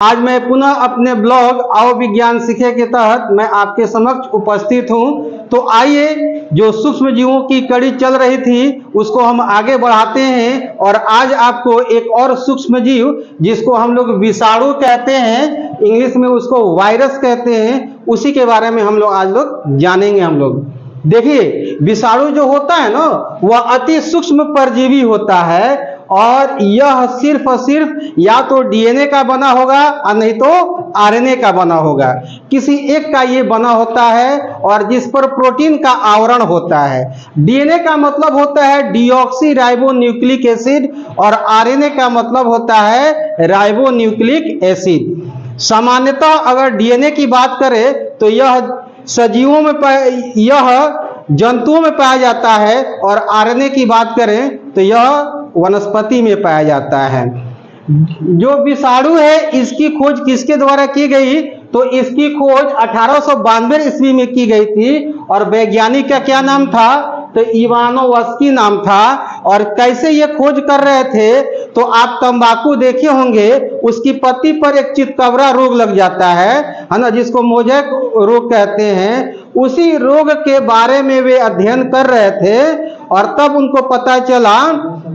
आज मैं पुनः अपने ब्लॉग आओ विज्ञान सीखे के तहत मैं आपके समक्ष उपस्थित हूं। तो आइए, जो सूक्ष्म जीवों की कड़ी चल रही थी उसको हम आगे बढ़ाते हैं और आज आपको एक और सूक्ष्म जीव जिसको हम लोग विषाणु कहते हैं, इंग्लिश में उसको वायरस कहते हैं, उसी के बारे में हम लोग आज जानेंगे। हम लोग देखिए, विषाणु जो होता है ना, वह अति सूक्ष्म परजीवी होता है और यह सिर्फ और सिर्फ या तो डीएनए का बना होगा और नहीं तो आरएनए का बना होगा। किसी एक का ये बना होता है और जिस पर प्रोटीन का आवरण होता है। डीएनए का मतलब होता है डीऑक्सी राइबो न्यूक्लिक एसिड और आरएनए का मतलब होता है राइबो न्यूक्लिक एसिड। सामान्यतः अगर डीएनए की बात करें तो यह सजीवों में यह जंतुओं में पाया जाता है और आरएनए की बात करें तो यह वनस्पति में पाया जाता है। जो विषाणु है इसकी खोज किसके द्वारा की गई? तो इसकी खोज 1892 ईस्वी में की गई थी और वैज्ञानिक का क्या नाम था? तो इवानोव्स्की नाम था। और कैसे ये खोज कर रहे थे? तो आप तंबाकू देखे होंगे, उसकी पत्ती पर एक चितकबरा रोग लग जाता है ना, जिसको मोज़ेक रोग कहते हैं। उसी रोग के बारे में वे अध्ययन कर रहे थे और तब उनको पता चला,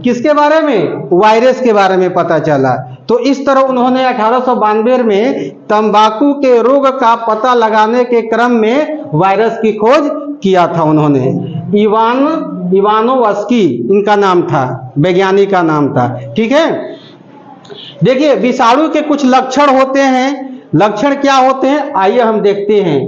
किसके बारे में? वायरस के बारे में पता चला। तो इस तरह उन्होंने 1892 में तंबाकू के रोग का पता लगाने के क्रम में वायरस की खोज किया था उन्होंने। इवानोव्स्की इनका नाम था, वैज्ञानिक का नाम था। ठीक है, देखिए विषाणु के कुछ लक्षण होते हैं। लक्षण क्या होते हैं आइए हम देखते हैं।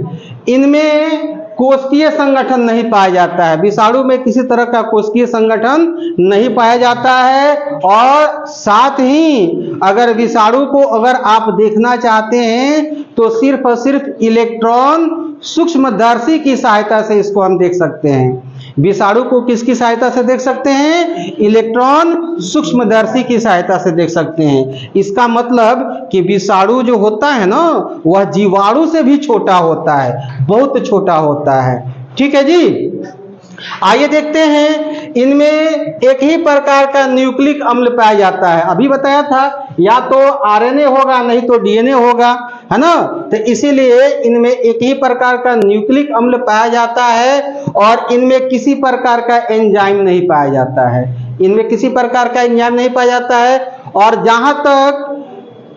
इनमें कोशिकीय संगठन नहीं पाया जाता है। विषाणु में किसी तरह का कोशिकीय संगठन नहीं पाया जाता है और साथ ही अगर विषाणु को अगर आप देखना चाहते हैं तो सिर्फ और सिर्फ इलेक्ट्रॉन सूक्ष्मदर्शी की सहायता से इसको हम देख सकते हैं। विषाणु को किसकी सहायता से देख सकते हैं? इलेक्ट्रॉन सूक्ष्मदर्शी की सहायता से देख सकते हैं। इसका मतलब कि विषाणु जो होता है ना, वह जीवाणु से भी छोटा होता है, बहुत छोटा होता है। ठीक है जी, आइए देखते हैं। इनमें एक ही प्रकार का न्यूक्लिक अम्ल पाया जाता है। अभी बताया था या तो आरएनए होगा नहीं तो डीएनए होगा, है ना। तो इसीलिए इनमें एक ही प्रकार का न्यूक्लिक अम्ल पाया जाता है और इनमें किसी प्रकार का एंजाइम नहीं पाया जाता है। इनमें किसी प्रकार का एंजाइम नहीं पाया जाता है। और जहां तक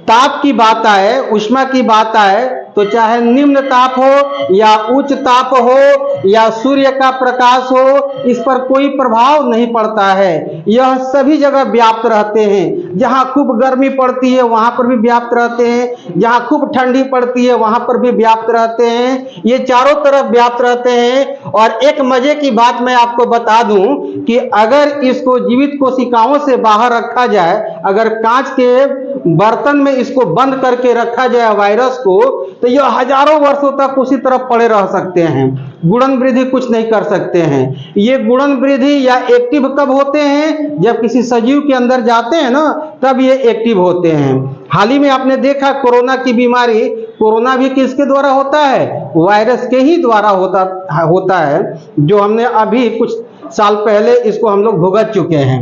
ताप की बात आए, ऊष्मा की बात आए, तो चाहे निम्न ताप हो या उच्च ताप हो या सूर्य का प्रकाश हो, इस पर कोई प्रभाव नहीं पड़ता है। यह सभी जगह व्याप्त रहते हैं। जहां खूब गर्मी पड़ती है वहां पर भी व्याप्त रहते हैं, जहां खूब ठंडी पड़ती है वहां पर भी व्याप्त रहते हैं। ये चारों तरफ व्याप्त रहते हैं। और एक मजे की बात मैं आपको बता दूं कि अगर इसको जीवित कोशिकाओं से बाहर रखा जाए, अगर कांच के बर्तन में इसको बंद करके रखा जाए वायरस को, तो यह हजारों वर्षों तक उसी तरफ पड़े रह सकते हैं। गुणन वृद्धि कुछ नहीं कर सकते हैं। ये गुणन वृद्धि या एक्टिव कब होते हैं? जब किसी सजीव के अंदर जाते हैं ना, तब ये एक्टिव होते हैं। हाल ही में आपने देखा कोरोना की बीमारी, कोरोना भी किसके द्वारा होता है? वायरस के ही द्वारा होता है, जो हमने अभी कुछ साल पहले इसको हम लोग भुगत चुके हैं।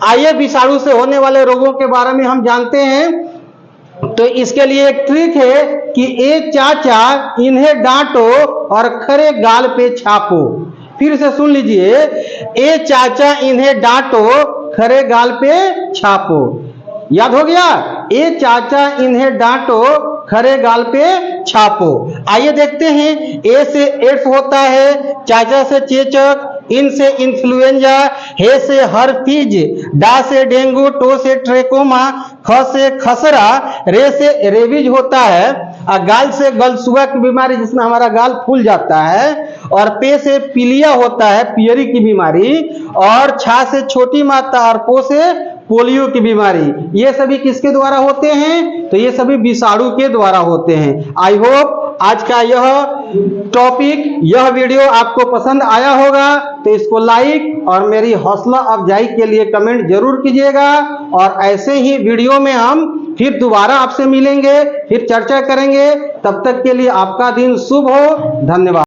आइए विषाणु से होने वाले रोगों के बारे में हम जानते हैं। तो इसके लिए एक ट्रिक है कि ए चाचा इन्हें डांटो और खरे गाल पे छापो। फिर से सुन लीजिए, ए चाचा इन्हें डांटो खरे गाल पे छापो। याद हो गया? ए चाचा इन्हें डांटो खरे गाल पे छापो। आइए देखते हैं। ए से एड्स होता है, चाचा से चेचक, इन से इन्फ्लुएंजा, हे से हर्पीज, डा से डेंगू, टो से ट्रेकोमा, ख से खसरा, रे से रेबीज होता है, और गाल से गलसुआ की बीमारी जिसमें हमारा गाल फूल जाता है, और पे से पीलिया होता है, पियरी की बीमारी, और छा से छोटी माता और पो से पोलियो की बीमारी। ये सभी किसके द्वारा होते हैं? तो ये सभी विषाणु के द्वारा होते हैं। आई होप आज का यह टॉपिक, यह वीडियो आपको पसंद आया होगा। तो इसको लाइक और मेरी हौसला अफजाई के लिए कमेंट जरूर कीजिएगा। और ऐसे ही वीडियो में हम फिर दोबारा आपसे मिलेंगे, फिर चर्चा करेंगे। तब तक के लिए आपका दिन शुभ हो। धन्यवाद।